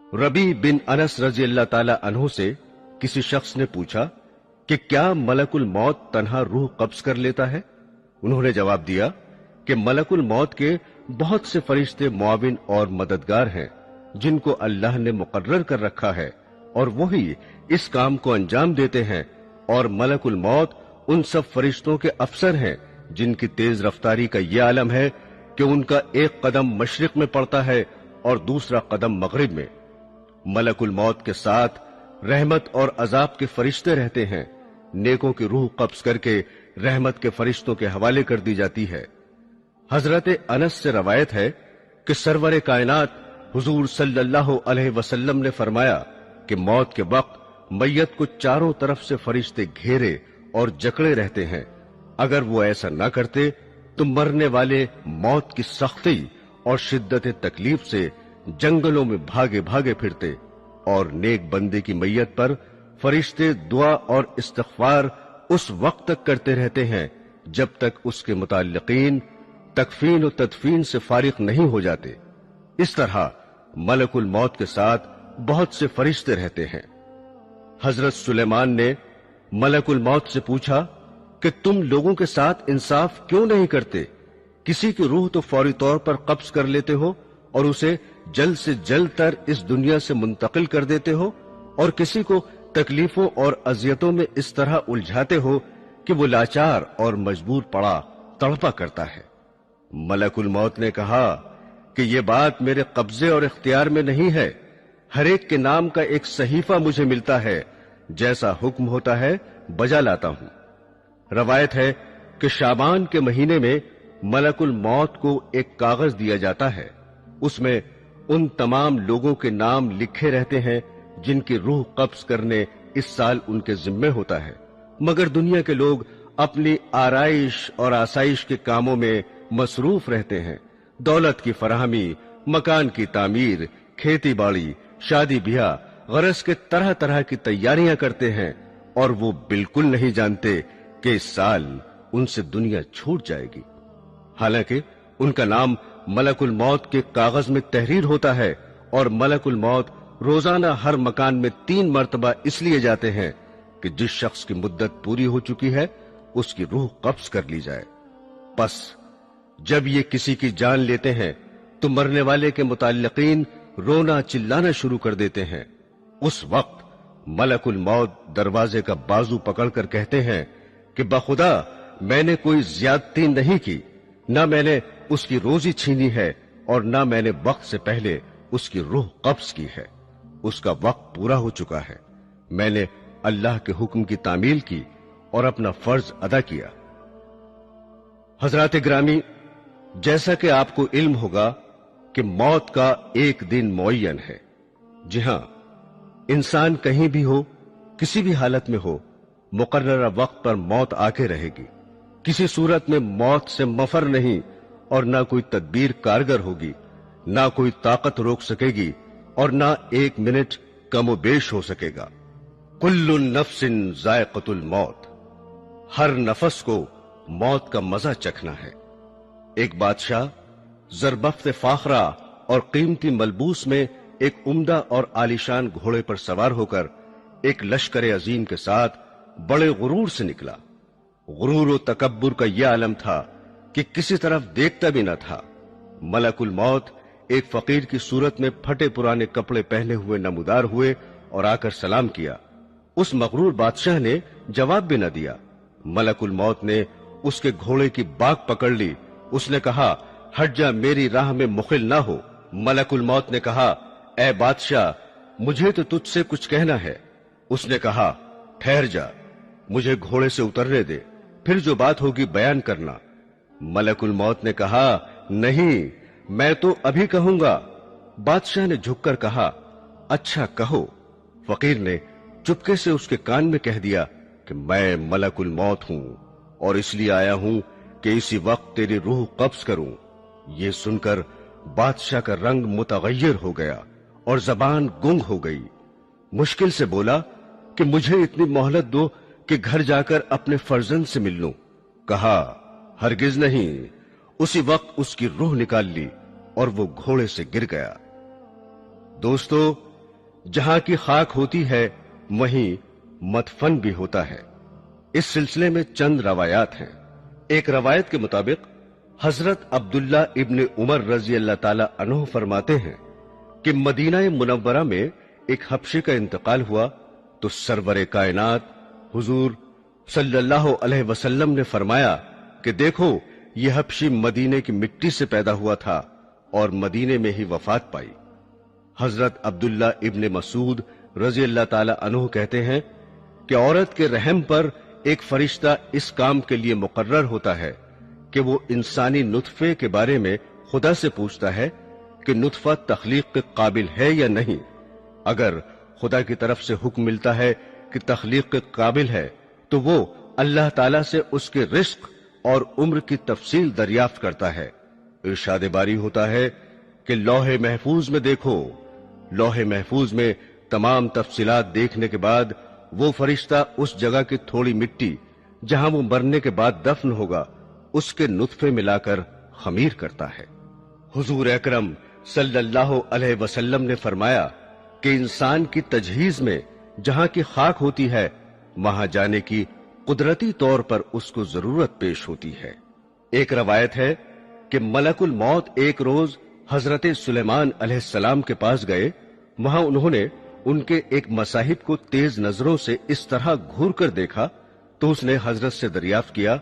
रबी बिन अनस रजी अल्लाह ताला अन्हु से किसी शख्स ने पूछा कि क्या मलकुल मौत तन्हा रूह कब्ज कर लेता है? उन्होंने जवाब दिया कि मलकुल मौत के बहुत से फरिश्ते मुआविन और मददगार हैं जिनको अल्लाह ने मुकर्रर कर रखा है और वही इस काम को अंजाम देते हैं, और मलकुल मौत उन सब फरिश्तों के अफसर हैं जिनकी तेज रफ्तारी का यह आलम है कि उनका एक कदम मशरिक में पड़ता है और दूसरा कदम मगरिब में। मलकुल मौत के साथ रहमत और अजाब के फरिश्ते रहते हैं। नेकों की रूह कब्ज करके रहमत के फरिश्तों के हवाले कर दी जाती है। हजरत अनस से रवायत है कि सरवर कायनात हुजूर सल्लल्लाहु अलैहि वसल्लम ने फरमाया कि मौत के वक्त मैयत को चारों तरफ से फरिश्ते घेरे और जकड़े रहते हैं। अगर वो ऐसा न करते तो मरने वाले मौत की सख्ती और शिद्दत तकलीफ से जंगलों में भागे भागे फिरते, और नेक बंदे की मैयत पर फरिश्ते दुआ और इस्तिग़फ़ार उस वक्त तक करते रहते हैं जब तक उसके मुताल्लिकीन तकफीन और तदफीन से फारिग नहीं हो जाते। इस तरह मलकुल मौत के साथ बहुत से फरिश्ते रहते हैं। हजरत सुलेमान ने मलकुल मौत से पूछा कि तुम लोगों के साथ इंसाफ क्यों नहीं करते? किसी की रूह तो फौरी तौर पर कब्ज कर लेते हो और उसे जल्द से जल्द तर इस दुनिया से मुंतकिल कर देते हो, और किसी को तकलीफों और अजियतों में इस तरह उलझाते हो कि वो लाचार और मजबूर पड़ा तड़पा करता है। मलकुल मौत ने कहा कि ये बात मेरे कब्जे और इख्तियार में नहीं है। हर एक के नाम का एक सहीफा मुझे मिलता है, जैसा हुक्म होता है बजा लाता हूं। रवायत है कि शाबान के महीने में मलकुल मौत को एक कागज दिया जाता है। उसमें उन तमाम लोगों के नाम लिखे रहते हैं जिनकी रूह कब्ज करने इस साल उनके जिम्मे होता है, मगर दुनिया के लोग अपनी आराइश और आसाइश के कामों में मसरूफ रहते हैं। दौलत की फराहमी, मकान की तामीर, खेती बाड़ी, शादी ब्याह, गरज के तरह तरह की तैयारियां करते हैं, और वो बिल्कुल नहीं जानते कि इस साल उनसे दुनिया छूट जाएगी। हालांकि उनका नाम मलकुल मौत के कागज में तहरीर होता है, और मलकुल मौत रोजाना हर मकान में 3 मरतबा इसलिए जाते हैं कि जिस शख्स की मुद्दत पूरी हो चुकी है उसकी रूह कब्ज कर ली जाए। बस जब ये किसी की जान लेते हैं तो मरने वाले के मुताल्लिकीन रोना चिल्लाना शुरू कर देते हैं। उस वक्त मलकुल मौत दरवाजे का बाजू पकड़कर कहते हैं कि बखुदा मैंने कोई ज्यादती नहीं की, न मैंने उसकी रोजी छीनी है और न मैंने वक्त से पहले उसकी रूह कब्ज की है। उसका वक्त पूरा हो चुका है। मैंने अल्लाह के हुक्म की तामील की और अपना फर्ज अदा किया। हजरात ग्रामी, जैसा कि आपको इल्म होगा कि मौत का एक दिन मुअय्यन है। जी हां, इंसान कहीं भी हो, किसी भी हालत में हो, मुकर्ररा वक्त पर मौत आके रहेगी। किसी सूरत में मौत से मफर नहीं, और ना कोई तदबीर कारगर होगी, ना कोई ताकत रोक सकेगी, और ना 1 मिनट कमोबेश हो सकेगा। कुल्लु नफ्सिन जायक़तुल मौत, हर नफस को मौत का मजा चखना है। एक बादशाह ज़रबफ्त फाखरा और कीमती मलबूस में एक उम्दा और आलीशान घोड़े पर सवार होकर एक लश्कर अजीम के साथ बड़े गुरूर से निकला। गुरूर और तकब्बुर का यह आलम था कि किसी तरफ देखता भी न था। मलकुल मौत एक फकीर की सूरत में फटे पुराने कपड़े पहने हुए नमूदार हुए और आकर सलाम किया। उस मगरूर बादशाह ने जवाब भी न दिया। मलकुल मौत ने उसके घोड़े की बाग पकड़ ली। उसने कहा, हट जा, मेरी राह में मुखिल ना हो। मलकुल मौत ने कहा, ऐ बादशाह, मुझे तो तुझसे कुछ कहना है। उसने कहा, ठहर जा, मुझे घोड़े से उतरने दे, फिर जो बात होगी बयान करना। मलकुल मौत ने कहा, नहीं, मैं तो अभी कहूंगा। बादशाह ने झुककर कहा, अच्छा कहो। फकीर ने चुपके से उसके कान में कह दिया कि मैं मलकुल मौत हूं और इसलिए आया हूं कि इसी वक्त तेरी रूह कब्ज करूं। ये सुनकर बादशाह का रंग मुतगय्यर हो गया और जबान गुंग हो गई। मुश्किल से बोला कि मुझे इतनी मोहलत दो कि घर जाकर अपने फर्जंद से मिल लूं। कहा, हरगिज नहीं। उसी वक्त उसकी रूह निकाल ली और वो घोड़े से गिर गया। दोस्तों, जहां की खाक होती है वहीं मदफन भी होता है। इस सिलसिले में चंद रवायात हैं। एक रवायत के मुताबिक हजरत अब्दुल्ला इब्न उमर रजी अल्लाह ताला अन्हु फरमाते हैं कि मदीना मुनव्वरा में एक हबशी का इंतकाल हुआ तो सरवरे कायनात हुजूर सल्लल्लाहु अलैहि वसल्लम ने फरमाया कि देखो, यह हबशी मदीने की मिट्टी से पैदा हुआ था और मदीने में ही वफात पाई। हजरत अब्दुल्ला इब्न मसूद रजी अल्लाह ताला अन्हु कहते हैं कि औरत के रहम पर एक फरिश्ता इस काम के लिए मुकर्रर होता है कि वो इंसानी नुतफे के बारे में खुदा से पूछता है कि नुतफा तख्लीक के काबिल है या नहीं। अगर खुदा की तरफ से हुक्म मिलता है कि तख्लीक के काबिल है तो वो अल्लाह ताला से उसके रिस्क और उम्र की तफसील दरियाफ्त करता है। इरशाद बारी होता है कि लौहे महफूज में देखो। लौहे महफूज में तमाम तफसीलात देखने के बाद वो फरिश्ता उस जगह की थोड़ी मिट्टी जहां वो मरने के बाद दफन होगा उसके नुतफे मिलाकर खमीर करता है। हुजूर अकरम सल्लल्लाहु अलैहि वसल्लम ने फरमाया कि इंसान की तजहीज में जहां की खाक होती है वहां जाने की कुदरती तौर पर उसको जरूरत पेश होती है। एक रवायत है कि मलकुल मौत एक रोज हजरत सुलेमान अलैहिस्सलाम के पास गए। वहां उन्होंने उनके एक मसाहिब को तेज नजरों से इस तरह घूर कर देखा तो उसने हजरत से दरियाफ्त किया,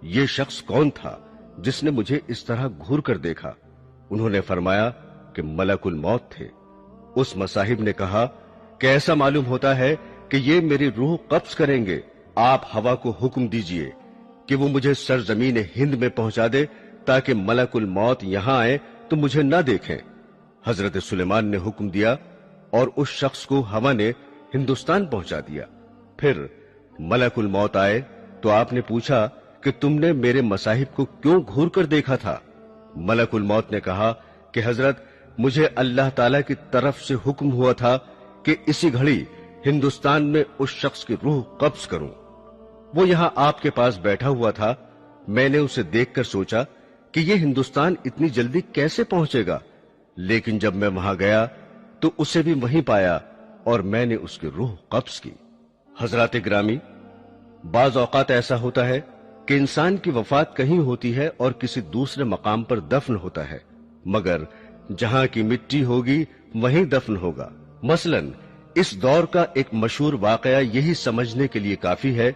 ये शख्स कौन था जिसने मुझे इस तरह घूर कर देखा? उन्होंने फरमाया कि मलकुल मौत थे। उस मसाहिब ने कहा कि ऐसा मालूम होता है कि ये मेरी रूह कब्ज करेंगे। आप हवा को हुक्म दीजिए कि वो मुझे सरजमीन हिंद में पहुंचा दे ताकि मलकुल मौत यहां आए तो मुझे न देखें। हजरत सुलेमान ने हुक्म दिया और उस शख्स को हवा ने हिंदुस्तान पहुंचा दिया। फिर मलकुल मौत आए तो आपने पूछा कि तुमने मेरे मसाहिब को क्यों घूर कर देखा था? मलकुल मौत ने कहा कि हजरत, मुझे अल्लाह ताला की तरफ से हुक्म हुआ था कि इसी घड़ी हिंदुस्तान में उस शख्स की रूह कब्ज करूं। वो यहां आपके पास बैठा हुआ था। मैंने उसे देखकर सोचा कि ये हिंदुस्तान इतनी जल्दी कैसे पहुंचेगा, लेकिन जब मैं वहां गया तो उसे भी वहीं पाया और मैंने उसकी रूह कब्ज की। हजरात ग्रामी, बाज औकात ऐसा होता है कि इंसान की वफात कहीं होती है और किसी दूसरे मकाम पर दफन होता है, मगर जहां की मिट्टी होगी वहीं दफन होगा। मसलन इस दौर का एक मशहूर वाकया यही समझने के लिए काफी है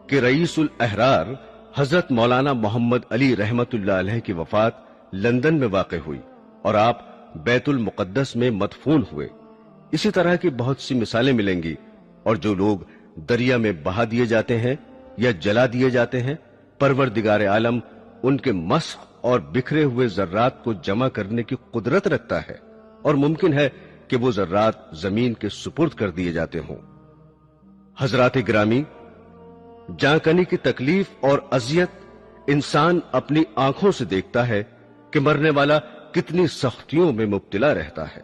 कि रईसुल अहरार हजरत मौलाना मोहम्मद अली रहमतुल्लाह अलैह की वफात लंदन में वाक़ हुई और आप बैतुल मुकद्दस में मदफून हुए। इसी तरह की बहुत सी मिसालें मिलेंगी। और जो लोग दरिया में बहा दिए जाते हैं या जला दिए जाते हैं, परवरदिगार आलम उनके मस्ख और बिखरे हुए जर्रात को जमा करने की कुदरत रखता है और मुमकिन है कि वो जर्रात जमीन के सुपुर्द कर दिए जाते हों। हजरात ग्रामी, जांकनी की तकलीफ और अजियत इंसान अपनी आंखों से देखता है कि मरने वाला कितनी सख्तियों में मुब्तला रहता है,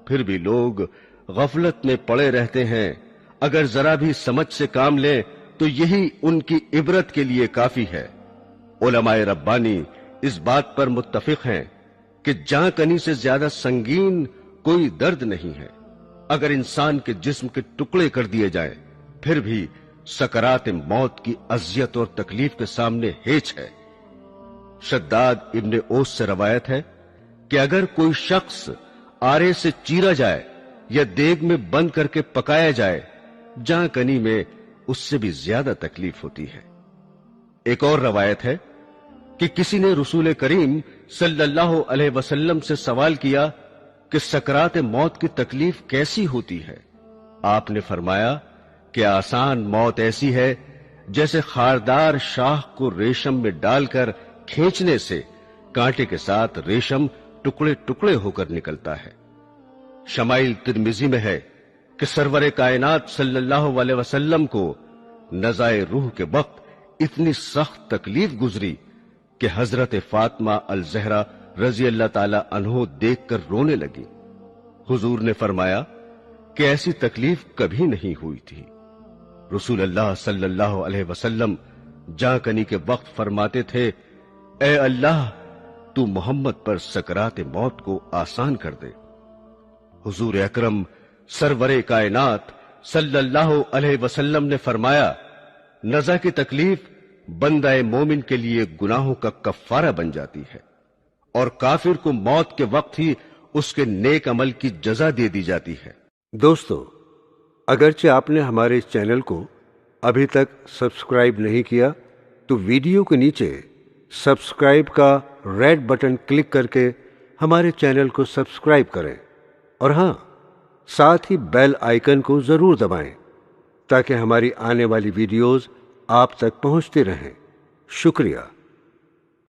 फिर भी लोग गफलत में पड़े रहते हैं। अगर जरा भी समझ से काम लें तो यही उनकी इबरत के लिए काफी है। उलमाए रब्बानी इस बात पर मुत्तफिक हैं कि जांकनी से ज्यादा संगीन कोई दर्द नहीं है। अगर इंसान के जिस्म के टुकड़े कर दिए जाएं, फिर भी सकरात मौत की अजियत और तकलीफ के सामने हेच है। शद्दाद इब्न ओस से रवायत है कि अगर कोई शख्स आरे से चीरा जाए या देग में बंद करके पकाया जाए, जांकनी में उससे भी ज्यादा तकलीफ होती है। एक और रवायत है कि किसी ने रसूल करीम सल्लल्लाहु अलैहि वसल्लम से सवाल किया कि सकरात मौत की तकलीफ कैसी होती है। आपने फरमाया कि आसान मौत ऐसी है जैसे खारदार शाह को रेशम में डालकर खींचने से कांटे के साथ रेशम टुकड़े टुकड़े होकर निकलता है। शमाइल तिर्मिजी में है कि सरवरे कायनात सल्लल्लाहु अलैहि वसल्लम को नज़ाए रूह के वक्त इतनी सख्त तकलीफ गुजरी कि हजरत फातिमा अल ज़हरा रजी अल्लाह ताला अन्हो देखकर रोने लगी। हुजूर ने फरमाया कि ऐसी तकलीफ कभी नहीं हुई थी। रसूल अल्लाह सल्लल्लाहु अलैहि वसल्लम जांकनी के वक्त फरमाते थे, ए अल्लाह, तू मोहम्मद पर सकरात मौत को आसान कर दे। हुजूर अकरम सरवरे कायनात सल्लल्लाहु अलैहि वसल्लम ने फरमाया, नज़ा की तकलीफ बंदाए मोमिन के लिए गुनाहों का कफ्फारा बन जाती है और काफिर को मौत के वक्त ही उसके नेक अमल की जजा दे दी जाती है। दोस्तों, अगरचे आपने हमारे इस चैनल को अभी तक सब्सक्राइब नहीं किया तो वीडियो के नीचे सब्सक्राइब का रेड बटन क्लिक करके हमारे चैनल को सब्सक्राइब करें और हाँ, साथ ही बेल आइकन को जरूर दबाएं ताकि हमारी आने वाली वीडियोस आप तक पहुंचती रहें। शुक्रिया।